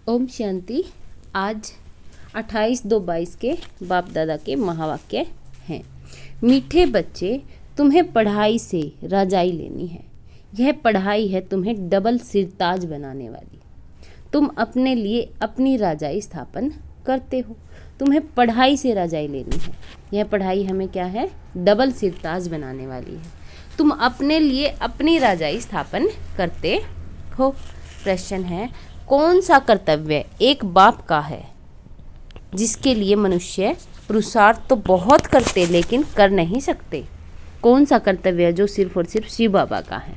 ओम शांति। आज 28/2/22 के बाप दादा के महावाक्य हैं। मीठे बच्चे, तुम्हें पढ़ाई से राजाई लेनी है। यह पढ़ाई है तुम्हें डबल सिरताज बनाने वाली। तुम अपने लिए अपनी राजाई स्थापन करते हो। तुम्हें पढ़ाई से राजाई लेनी है। यह पढ़ाई हमें क्या है? डबल सिरताज बनाने वाली है। तुम अपने लिए अपनी राजाई स्थापन करते हो। प्रश्न है, कौन सा कर्तव्य एक बाप का है जिसके लिए मनुष्य पुरुषार्थ तो बहुत करते लेकिन कर नहीं सकते? कौन सा कर्तव्य है जो सिर्फ और सिर्फ शिव बाबा का है?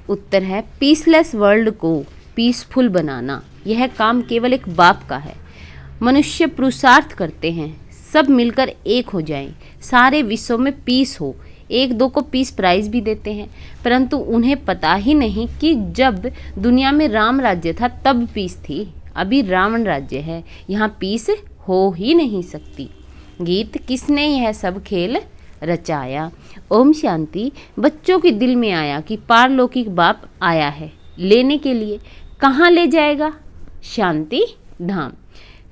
उत्तर है, पीसलेस वर्ल्ड को पीसफुल बनाना। यह काम केवल एक बाप का है। मनुष्य पुरुषार्थ करते हैं सब मिलकर एक हो जाएं, सारे विश्व में पीस हो। एक दो को पीस प्राइज भी देते हैं, परंतु उन्हें पता ही नहीं कि जब दुनिया में राम राज्य था तब पीस थी। अभी रावण राज्य है, यहाँ पीस हो ही नहीं सकती। गीत, किसने यह सब खेल रचाया? ओम शांति। बच्चों के दिल में आया कि पारलौकिक बाप आया है लेने के लिए। कहाँ ले जाएगा? शांति धाम।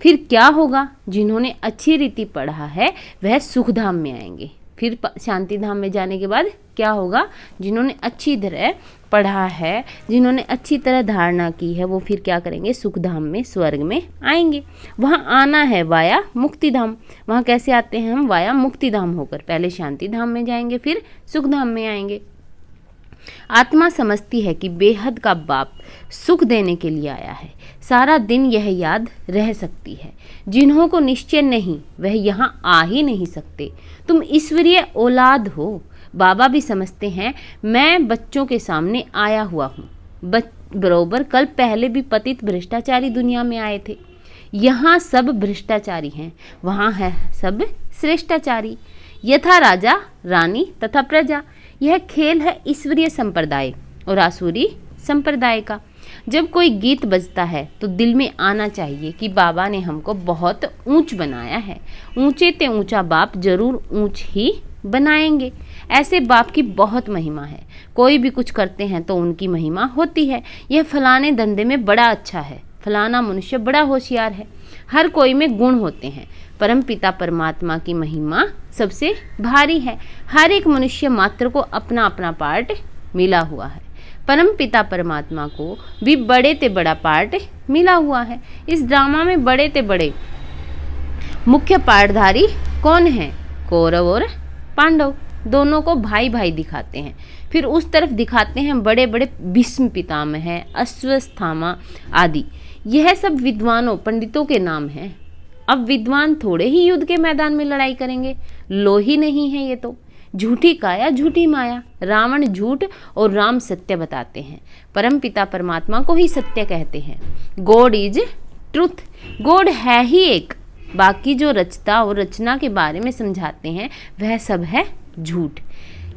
फिर क्या होगा? जिन्होंने अच्छी रीति पढ़ा है वह सुखधाम में आएंगे। फिर शांति धाम में जाने के बाद क्या होगा? जिन्होंने अच्छी तरह पढ़ा है, जिन्होंने अच्छी तरह धारणा की है, वो फिर क्या करेंगे? सुखधाम में, स्वर्ग में आएंगे। वहाँ आना है वाया मुक्ति धाम। वहाँ कैसे आते हैं हम? वाया मुक्ति धाम होकर। पहले शांति धाम में जाएंगे, फिर सुखधाम में आएंगे। आत्मा समझती है कि बेहद का बाप सुख देने के लिए आया है। सारा दिन यह याद रह सकती है। जिन्हों को निश्चय नहीं वह यहाँ आ ही नहीं सकते। तुम ईश्वरीय औलाद हो। बाबा भी समझते हैं मैं बच्चों के सामने आया हुआ हूँ। बरोबर कल पहले भी पतित भ्रष्टाचारी दुनिया में आए थे। यहाँ सब भ्रष्टाचारी हैं, वहाँ है सब श्रेष्ठाचारी। यथा राजा रानी तथा प्रजा। यह खेल है ईश्वरीय संप्रदाय और आसुरी संप्रदाय का। जब कोई गीत बजता है तो दिल में आना चाहिए कि बाबा ने हमको बहुत ऊंच बनाया है। ऊंचे ते ऊंचा बाप जरूर ऊंच ही बनाएंगे। ऐसे बाप की बहुत महिमा है। कोई भी कुछ करते हैं तो उनकी महिमा होती है। यह फलाने धंधे में बड़ा अच्छा है, फलाना मनुष्य बड़ा होशियार है। हर कोई में गुण होते हैं। परम पिता परमात्मा की महिमा सबसे भारी है। हर एक मनुष्य मात्र को अपना अपना पार्ट मिला हुआ है। परम पिता परमात्मा को भी बड़े ते बड़ा पार्ट मिला हुआ है। इस ड्रामा में बड़े ते बड़े मुख्य पार्टधारी कौन है? कौरव और पांडव। दोनों को भाई भाई दिखाते हैं। फिर उस तरफ दिखाते हैं बड़े बड़े भीष्म पितामह है, अश्वत्थामा आदि। यह सब विद्वानों पंडितों के नाम हैं। अब विद्वान थोड़े ही युद्ध के मैदान में लड़ाई करेंगे। लोही नहीं है ये तो। झूठी काया झूठी माया। रावण झूठ और राम सत्य बताते हैं। परम पिता परमात्मा को ही सत्य कहते हैं। God is truth. गॉड है ही एक। बाकी जो रचता और रचना के बारे में समझाते हैं वह सब है झूठ।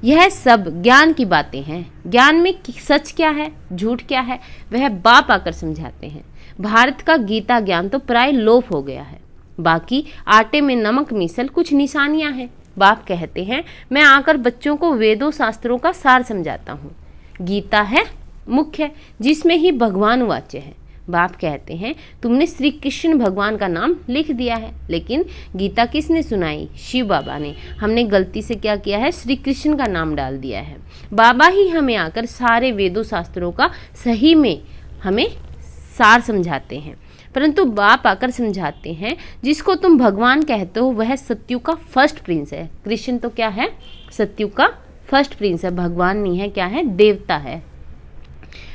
यह सब ज्ञान की बातें हैं। ज्ञान में सच क्या है, झूठ क्या है, वह बाप आकर समझाते हैं। भारत का गीता ज्ञान तो प्राय लोप हो गया है। बाकी आटे में नमक मिसल कुछ निशानियां हैं। बाप कहते हैं मैं आकर बच्चों को वेदों शास्त्रों का सार समझाता हूँ। गीता है मुख्य, जिसमें ही भगवान वाच्य है। बाप कहते हैं तुमने श्री कृष्ण भगवान का नाम लिख दिया है, लेकिन गीता किसने सुनाई? शिव बाबा ने। हमने गलती से क्या किया है? श्री कृष्ण का नाम डाल दिया है। बाबा ही हमें आकर सारे वेदों शास्त्रों का सही में हमें सार समझाते हैं। परंतु बाप आकर समझाते हैं जिसको तुम भगवान कहते हो वह सत्यु का फर्स्ट प्रिंस है। कृष्ण तो क्या है? सत्यु का फर्स्ट प्रिंस है। भगवान नहीं है, क्या है? देवता है।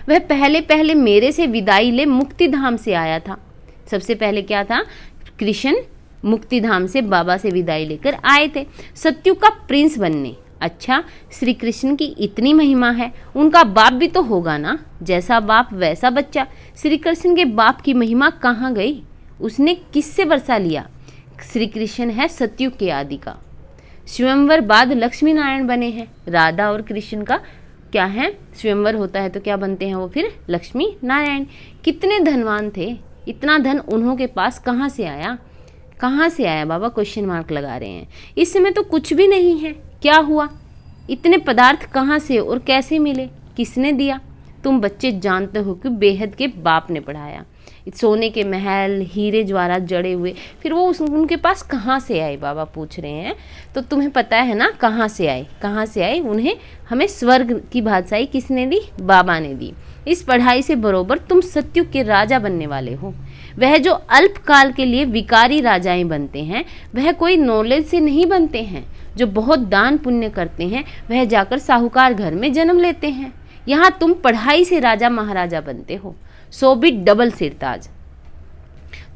वह पहले पहले मेरे से विदाई ले मुक्ति धाम से आया था। सबसे पहले क्या था? कृष्ण मुक्ति धाम से बाबा से विदाई लेकर आए थे सत्यु का प्रिंस बनने। अच्छा, श्री कृष्ण की इतनी महिमा है, उनका बाप भी तो होगा ना। जैसा बाप वैसा बच्चा। श्री कृष्ण के बाप की महिमा कहाँ गई? उसने किससे वर्षा लिया? श्री कृष्ण है सत्ययुग के आदि का। स्वयंवर बाद लक्ष्मी नारायण बने हैं। राधा और कृष्ण का क्या है? स्वयंवर होता है तो क्या बनते हैं वो? फिर लक्ष्मी नारायण। कितने धनवान थे, इतना धन उन्हों के पास कहाँ से आया? कहाँ से आया? बाबा क्वेश्चन मार्क लगा रहे हैं। इस समय तो कुछ भी नहीं है। क्या हुआ? इतने पदार्थ कहाँ से और कैसे मिले? किसने दिया? तुम बच्चे जानते हो कि बेहद के बाप ने पढ़ाया। सोने के महल हीरे ज्वारात जड़े हुए, फिर वो उनके पास कहाँ से आए, बाबा पूछ रहे हैं। तो तुम्हें पता है ना कहाँ से आए, कहाँ से आए? उन्हें हमें स्वर्ग की बादशाही किसने दी? बाबा ने दी। इस पढ़ाई से बरोबर तुम सतयुग के राजा बनने वाले हो। वह जो अल्पकाल के लिए विकारी राजाएं बनते हैं, वह कोई नॉलेज से नहीं बनते हैं। जो बहुत दान पुण्य करते हैं, वह जाकर साहूकार घर में जन्म लेते हैं। यहाँ तुम पढ़ाई से राजा महाराजा बनते हो, सो भी डबल सिरताज।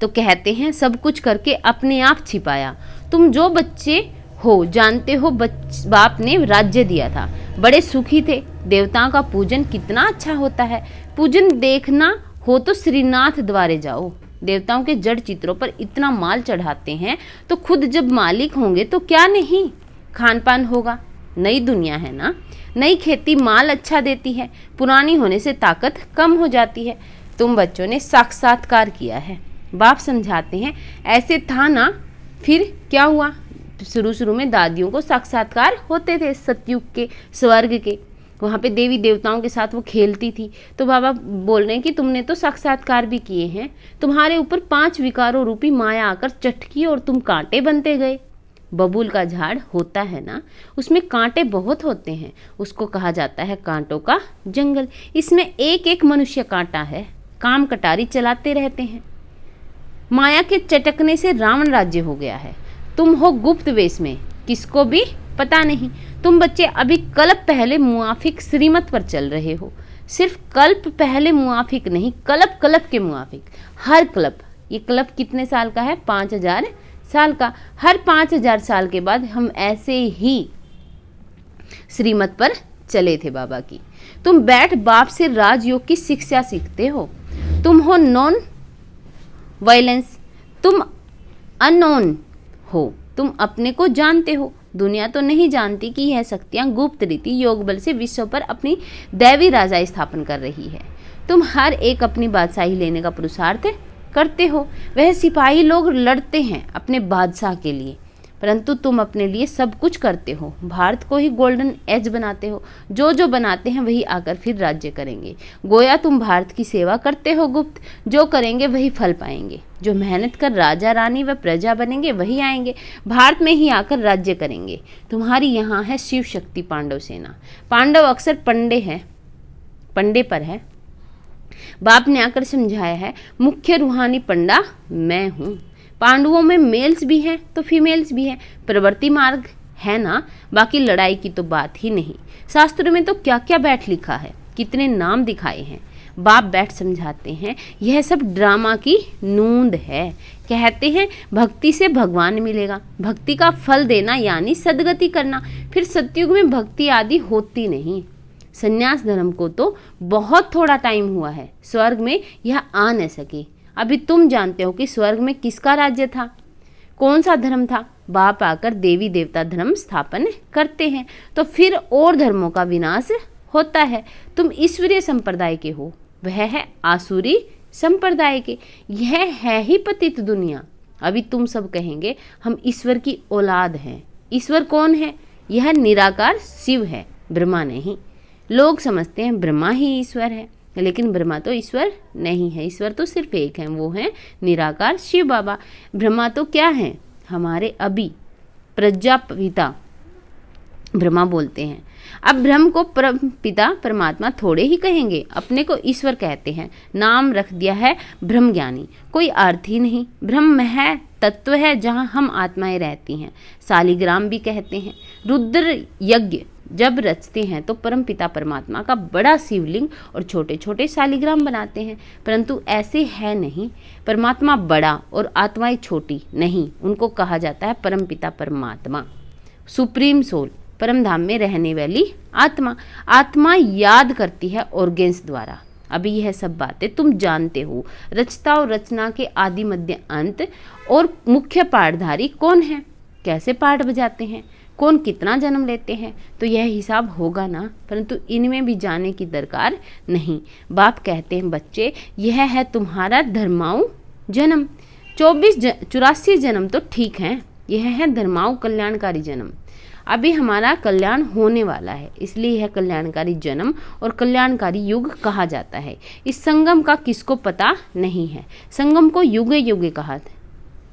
तो कहते हैं सब कुछ करके अपने आप छिपाया। तुम जो बच्चे हो जानते हो, बाप ने राज्य दिया था, बड़े सुखी थे। देवताओं का पूजन कितना अच्छा होता है। पूजन देखना हो तो श्रीनाथ द्वारे जाओ। देवताओं के जड़ चित्रों पर इतना माल चढ़ाते हैं, तो खुद जब मालिक होंगे तो क्या नहीं खान पान होगा। नई दुनिया है ना, नई खेती माल अच्छा देती है, पुरानी होने से ताकत कम हो जाती है। तुम बच्चों ने साक्षात्कार किया है। बाप समझाते हैं ऐसे था ना, फिर क्या हुआ? शुरू में दादियों को साक्षात्कार होते थे सतयुग के, स्वर्ग के। वहाँ पे देवी देवताओं के साथ वो खेलती थी। तो बाबा बोल रहे हैं कि तुमने तो साक्षात्कार भी किए हैं। तुम्हारे ऊपर 5 विकारों रूपी माया आकर चटकी और तुम कांटे बनते गए। बबूल का झाड़ होता है ना, उसमें कांटे बहुत होते हैं, उसको कहा जाता है कांटों का जंगल। इसमें एक एक मनुष्य कांटा है, काम कटारी चलाते रहते हैं। माया के चटकने से रावण राज्य हो गया है। तुम हो गुप्त वेश में, किसको भी पता नहीं। तुम बच्चे अभी कल्प पहले मुआफिक श्रीमत पर चल रहे हो। सिर्फ कल्प पहले मुआफिक नहीं, कल्प कल्प के मुआफिक। हर कल्प, ये कल्प कितने साल का है? 5000 साल का। हर 5000 साल के बाद हम ऐसे ही श्रीमत पर चले थे बाबा की। तुम बैठ बाप से राजयोग की शिक्षा सीखते हो। तुम हो नॉन वायलेंस, तुम अननोन हो, तुम अपने को जानते हो। दुनिया तो नहीं जानती कि यह शक्तियां गुप्त रीति योग बल से विश्व पर अपनी दैवी राजा स्थापन कर रही है। तुम हर एक अपनी बादशाही लेने का पुरुषार्थ करते हो। वह सिपाही लोग लड़ते हैं अपने बादशाह के लिए, परंतु तुम अपने लिए सब कुछ करते हो। भारत को ही गोल्डन एज बनाते हो। जो बनाते हैं वही आकर फिर राज्य करेंगे। गोया तुम भारत की सेवा करते हो गुप्त, जो करेंगे वही फल पाएंगे। जो मेहनत कर राजा रानी व प्रजा बनेंगे वही आएंगे, भारत में ही आकर राज्य करेंगे। तुम्हारी यहाँ है शिव शक्ति पांडव सेना। पांडव अक्सर पंडे पर है। बाप ने आकर समझाया है, मुख्य रूहानी पंडा मैं हूँ। पांडवों में मेल्स भी हैं तो फीमेल्स भी हैं। प्रवृत्ति मार्ग है ना, बाकी लड़ाई की तो बात ही नहीं। शास्त्रों में तो क्या क्या बैठ लिखा है, कितने नाम दिखाए हैं। बाप बैठ समझाते हैं यह सब ड्रामा की नूंद है। कहते हैं भक्ति से भगवान मिलेगा, भक्ति का फल देना यानी सदगति करना। फिर सतयुग में भक्ति आदि होती नहीं। संन्यास धर्म को तो बहुत थोड़ा टाइम हुआ है, स्वर्ग में यह आ न सके। अभी तुम जानते हो कि स्वर्ग में किसका राज्य था, कौन सा धर्म था। बाप आकर देवी देवता धर्म स्थापन करते हैं तो फिर और धर्मों का विनाश होता है। तुम ईश्वरीय संप्रदाय के हो, वह है आसुरी संप्रदाय के। यह है ही पतित दुनिया। अभी तुम सब कहेंगे हम ईश्वर की औलाद हैं। ईश्वर कौन है? यह निराकार शिव है, ब्रह्मा नहीं। लोग समझते हैं ब्रह्मा ही ईश्वर है, लेकिन ब्रह्मा तो ईश्वर नहीं है। ईश्वर तो सिर्फ एक है, वो है निराकार शिव बाबा। ब्रह्मा तो क्या है? हमारे अभी प्रजापिता ब्रह्मा बोलते हैं। अब ब्रह्म को पिता परमात्मा थोड़े ही कहेंगे, अपने को ईश्वर कहते हैं। नाम रख दिया है ब्रह्म ज्ञानी, कोई अर्थ ही नहीं। ब्रह्म है तत्व है जहाँ हम आत्माएं रहती हैं। शालिग्राम भी कहते हैं। रुद्र यज्ञ जब रचते हैं तो परम पिता परमात्मा का बड़ा शिवलिंग और छोटे छोटे शालिग्राम बनाते हैं, परंतु ऐसे है नहीं। परमात्मा बड़ा और आत्माएं छोटी नहीं, उनको कहा जाता है परम पिता परमात्मा, सुप्रीम सोल, परम धाम में रहने वाली आत्मा। आत्मा याद करती है ऑर्गेन्स द्वारा। अभी यह सब बातें तुम जानते हो। रचता और रचना के आदि मध्य अंत और मुख्य पाठधारी कौन है, कैसे पाठ बजाते हैं, कौन कितना जन्म लेते हैं, तो यह हिसाब होगा ना, परंतु इनमें भी जाने की दरकार नहीं। बाप कहते हैं बच्चे यह है तुम्हारा धर्माऊ जन्म। 84 जन्म तो ठीक हैं, यह है धर्माऊ कल्याणकारी जन्म। अभी हमारा कल्याण होने वाला है, इसलिए यह कल्याणकारी जन्म और कल्याणकारी युग कहा जाता है। इस संगम का किसको पता नहीं है। संगम को युगे युगे कहा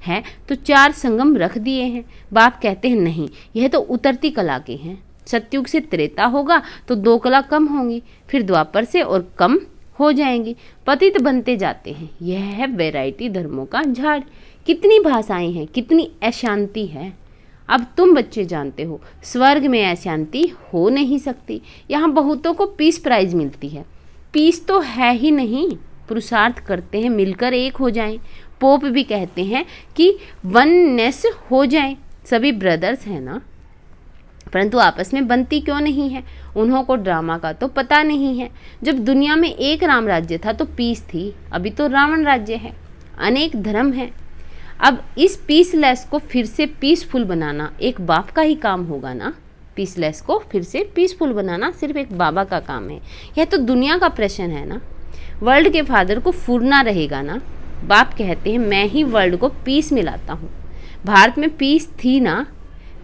है तो 4 संगम रख दिए हैं। बाप कहते हैं नहीं, यह तो उतरती कला के हैं। सतयुग से त्रेता होगा तो 2 कला कम होंगी, फिर द्वापर से और कम हो जाएंगी, पतित बनते जाते हैं। यह है वैरायटी धर्मों का झाड़। कितनी भाषाएं हैं, कितनी अशांति है। अब तुम बच्चे जानते हो स्वर्ग में अशांति हो नहीं सकती। यहाँ बहुतों को पीस प्राइज मिलती है। पीस तो है ही नहीं, पुरुषार्थ करते हैं मिलकर एक हो जाएं। पोप भी कहते हैं कि वननेस हो जाए। सभी ब्रदर्स हैं ना, परंतु आपस में बनती क्यों नहीं है। उन्हों को ड्रामा का तो पता नहीं है। जब दुनिया में एक राम राज्य था तो पीस थी, अभी तो रावण राज्य है, अनेक धर्म है। अब इस पीसलेस को फिर से पीसफुल बनाना एक बाप का ही काम होगा ना। पीसलेस को फिर से पीसफुल बनाना सिर्फ एक बाबा का काम है। यह तो दुनिया का प्रश्न है ना। वर्ल्ड के फादर को फूरना रहेगा ना। बाप कहते हैं मैं ही वर्ल्ड को पीस में लाता हूँ। भारत में पीस थी ना,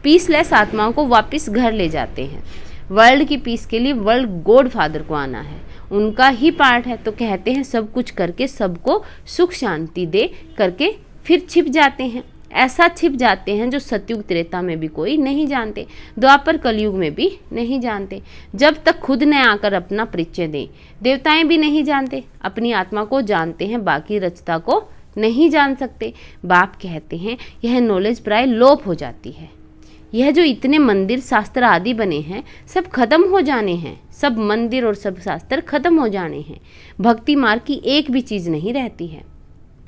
पीसलेस आत्माओं को वापस घर ले जाते हैं। वर्ल्ड की पीस के लिए वर्ल्ड गॉड फादर को आना है, उनका ही पार्ट है। तो कहते हैं सब कुछ करके सबको सुख शांति दे करके फिर छिप जाते हैं। ऐसा छिप जाते हैं जो सतयुग त्रेता में भी कोई नहीं जानते, द्वापर कलयुग में भी नहीं जानते। जब तक खुद न आकर अपना परिचय दें। देवताएं भी नहीं जानते, अपनी आत्मा को जानते हैं, बाकी रचता को नहीं जान सकते। बाप कहते हैं यह नॉलेज प्राय लोप हो जाती है। यह जो इतने मंदिर शास्त्र आदि बने हैं सब खत्म हो जाने हैं। सब मंदिर और सब शास्त्र खत्म हो जाने हैं। भक्ति मार्ग की एक भी चीज़ नहीं रहती है।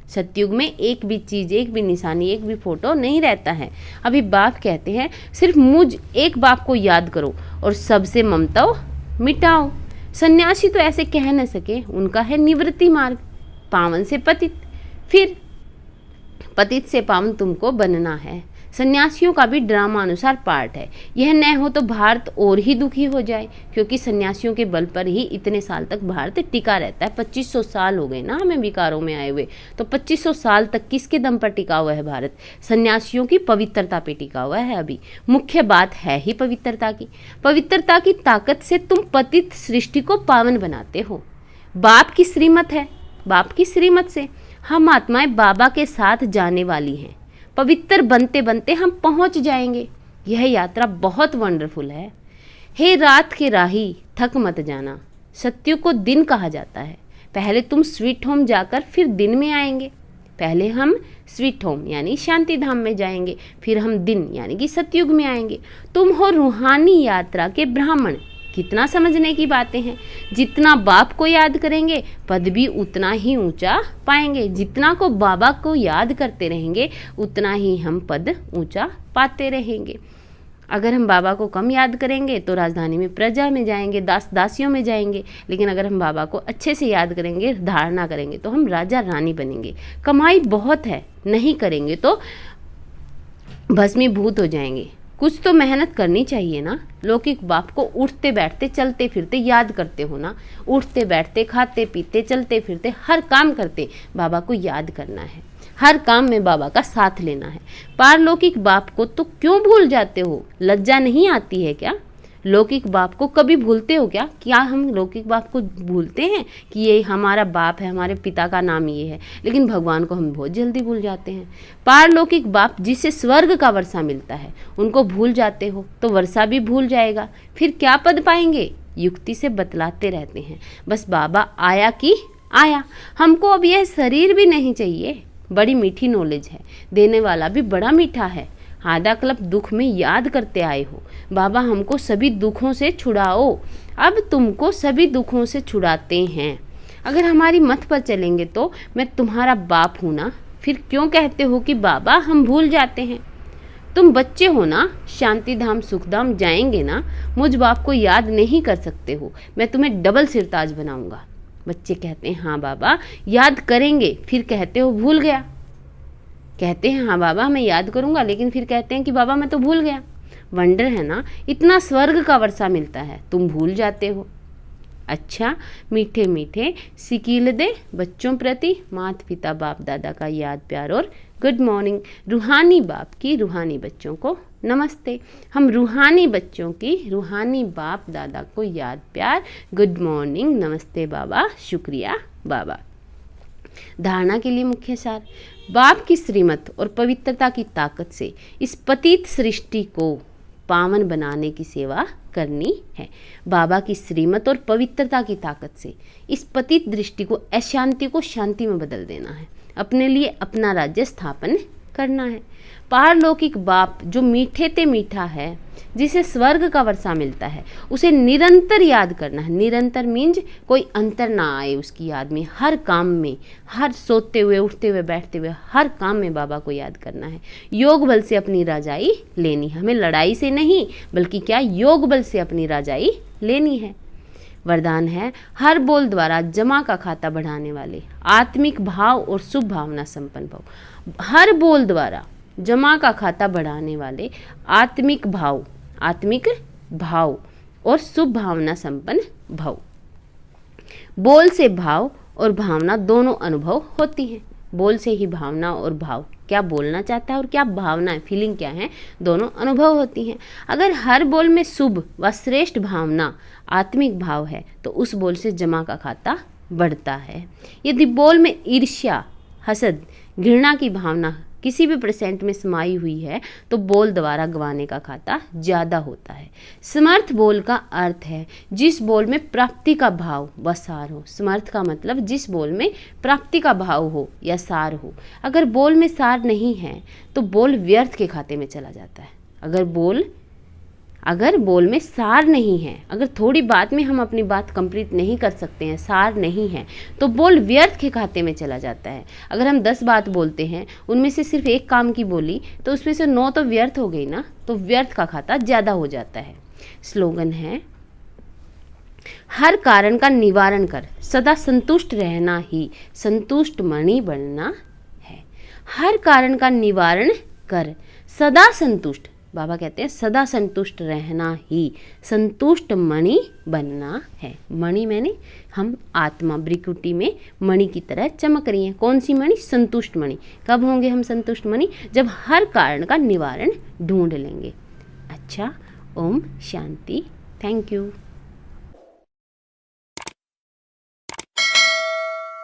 सतयुग में एक भी चीज़, एक भी निशानी, एक भी फोटो नहीं रहता है। अभी बाप कहते हैं सिर्फ मुझ एक बाप को याद करो और सबसे ममता मिटाओ। सन्यासी तो ऐसे कह न सके, उनका है निवृत्ति मार्ग। पावन से पतित, फिर पतित से पावन तुमको बनना है। सन्यासियों का भी ड्रामा अनुसार पार्ट है। यह न हो तो भारत और ही दुखी हो जाए, क्योंकि सन्यासियों के बल पर ही इतने साल तक भारत टिका रहता है। 2500 साल हो गए ना हमें विकारों में आए हुए, तो 2500 साल तक किसके दम पर टिका हुआ है भारत? सन्यासियों की पवित्रता पे टिका हुआ है। अभी मुख्य बात है ही पवित्रता की। पवित्रता की ताकत से तुम पतित सृष्टि को पावन बनाते हो। बाप की श्रीमत है, बाप की श्रीमत से हम आत्माएं बाबा के साथ जाने वाली हैं। पवित्र बनते बनते हम पहुंच जाएंगे। यह यात्रा बहुत वंडरफुल है। हे रात के राही थक मत जाना। सत्युग को दिन कहा जाता है। पहले तुम स्वीट होम जाकर फिर दिन में आएंगे। पहले हम स्वीट होम यानी शांति धाम में जाएंगे, फिर हम दिन यानी कि सतयुग में आएंगे। तुम हो रूहानी यात्रा के ब्राह्मण। कितना समझने की बातें हैं। जितना बाप को याद करेंगे पद भी उतना ही ऊंचा पाएंगे। जितना को बाबा को याद करते रहेंगे उतना ही हम पद ऊंचा पाते रहेंगे। अगर हम बाबा को कम याद करेंगे तो राजधानी में प्रजा में जाएंगे, दास दासियों में जाएंगे। लेकिन अगर हम बाबा को अच्छे से याद करेंगे, धारणा करेंगे, तो हम राजा रानी बनेंगे। कमाई बहुत है, नहीं करेंगे तो भस्मीभूत हो जाएंगे। कुछ तो मेहनत करनी चाहिए ना। लौकिक बाप को उठते बैठते चलते फिरते याद करते हो ना। उठते बैठते खाते पीते चलते फिरते हर काम करते बाबा को याद करना है। हर काम में बाबा का साथ लेना है। पारलौकिक बाप को तो क्यों भूल जाते हो? लज्जा नहीं आती है क्या? लौकिक बाप को कभी भूलते हो क्या? क्या हम लौकिक बाप को भूलते हैं कि ये हमारा बाप है, हमारे पिता का नाम ये है? लेकिन भगवान को हम बहुत जल्दी भूल जाते हैं। पारलौकिक बाप जिसे स्वर्ग का वर्षा मिलता है उनको भूल जाते हो तो वर्षा भी भूल जाएगा। फिर क्या पद पाएंगे? युक्ति से बतलाते रहते हैं बस बाबा आया कि आया। हमको अब यह शरीर भी नहीं चाहिए। बड़ी मीठी नॉलेज है, देने वाला भी बड़ा मीठा है। आधा कल्प दुख में याद करते आए हो। बाबा हमको सभी दुखों से छुड़ाओ। अब तुमको सभी दुखों से छुड़ाते हैं। अगर हमारी मत पर चलेंगे तो मैं तुम्हारा बाप हूँ ना। फिर क्यों कहते हो कि बाबा हम भूल जाते हैं? तुम बच्चे हो ना, शांति धाम सुखधाम जाएंगे ना। मुझ बाप को याद नहीं कर सकते हो, मैं तुम्हें डबल सिरताज बनाऊंगा। बच्चे कहते हैं हाँ बाबा याद करेंगे, फिर कहते हो भूल गया। कहते हैं हाँ बाबा मैं याद करूंगा, लेकिन फिर कहते हैं कि बाबा मैं तो भूल गया। वंडर है ना, इतना स्वर्ग का वर्षा मिलता है, तुम भूल जाते हो। अच्छा, मीठे मीठे सिकील दे बच्चों प्रति माता पिता बाप दादा का याद प्यार और गुड मॉर्निंग। रूहानी बाप की रूहानी बच्चों को नमस्ते। हम रूहानी बच्चों की रूहानी बाप दादा को याद प्यार, गुड मॉर्निंग, नमस्ते बाबा, शुक्रिया बाबा। धारणा के लिए मुख्य सार, बाप की श्रीमत और पवित्रता की ताकत से इस पतित सृष्टि को पावन बनाने की सेवा करनी है। बाबा की श्रीमत और पवित्रता की ताकत से इस पतित दृष्टि को, अशांति को शांति में बदल देना है। अपने लिए अपना राज्य स्थापन करना है। पारलौकिक बाप जो मीठे ते मीठा है, जिसे स्वर्ग का वर्षा मिलता है, उसे निरंतर याद करना है। निरंतर मीन्स कोई अंतर ना आए उसकी याद में, हर काम में, हर सोते हुए, उठते हुए, बैठते हुए, हर काम में बाबा को याद करना है। योग बल से अपनी राजाई लेनी है, हमें लड़ाई से नहीं बल्कि क्या, योग बल से अपनी राजाई लेनी है। वरदान है, हर बोल द्वारा जमा का खाता बढ़ाने वाले, आत्मिक भाव और शुभ भावना संपन्न भव। हर बोल द्वारा जमा का खाता बढ़ाने वाले, आत्मिक भाव और शुभ भावना संपन्न भव। बोल से भाव और भावना दोनों अनुभव होती हैं। बोल से ही भावना और भाव, क्या बोलना चाहता है और क्या भावना है, फीलिंग क्या है, दोनों अनुभव होती हैं। अगर हर बोल में शुभ व श्रेष्ठ भावना, आत्मिक भाव है तो उस बोल से जमा का खाता बढ़ता है। यदि बोल में ईर्ष्या, हसद, घृणा की भावना किसी भी परसेंट में समाई हुई है तो बोल द्वारा गंवाने का खाता ज़्यादा होता है। समर्थ बोल का अर्थ है जिस बोल में प्राप्ति का भाव व सार हो। समर्थ का मतलब जिस बोल में प्राप्ति का भाव हो या सार हो। अगर बोल में सार नहीं है तो बोल व्यर्थ के खाते में चला जाता है। अगर बोल में सार नहीं है, अगर थोड़ी बात में हम अपनी बात कंप्लीट नहीं कर सकते हैं, सार नहीं है, तो बोल व्यर्थ के खाते में चला जाता है। अगर हम 10 बात बोलते हैं, उनमें से सिर्फ एक काम की बोली तो उसमें से 9 तो व्यर्थ हो गई ना, तो व्यर्थ का खाता ज़्यादा हो जाता है। स्लोगन है, हर कारण का निवारण कर सदा संतुष्ट रहना ही संतुष्ट मणि बनना है। हर कारण का निवारण कर सदा संतुष्ट, बाबा कहते हैं सदा संतुष्ट रहना ही संतुष्ट मणि बनना है। मणि मैंने हम आत्मा, ब्रिकुटी में मणि की तरह चमक रही हैं। कौन सी मणि? संतुष्ट मणि। कब होंगे हम संतुष्ट मणि? जब हर कारण का निवारण ढूंढ लेंगे। अच्छा, ओम शांति। Thank you.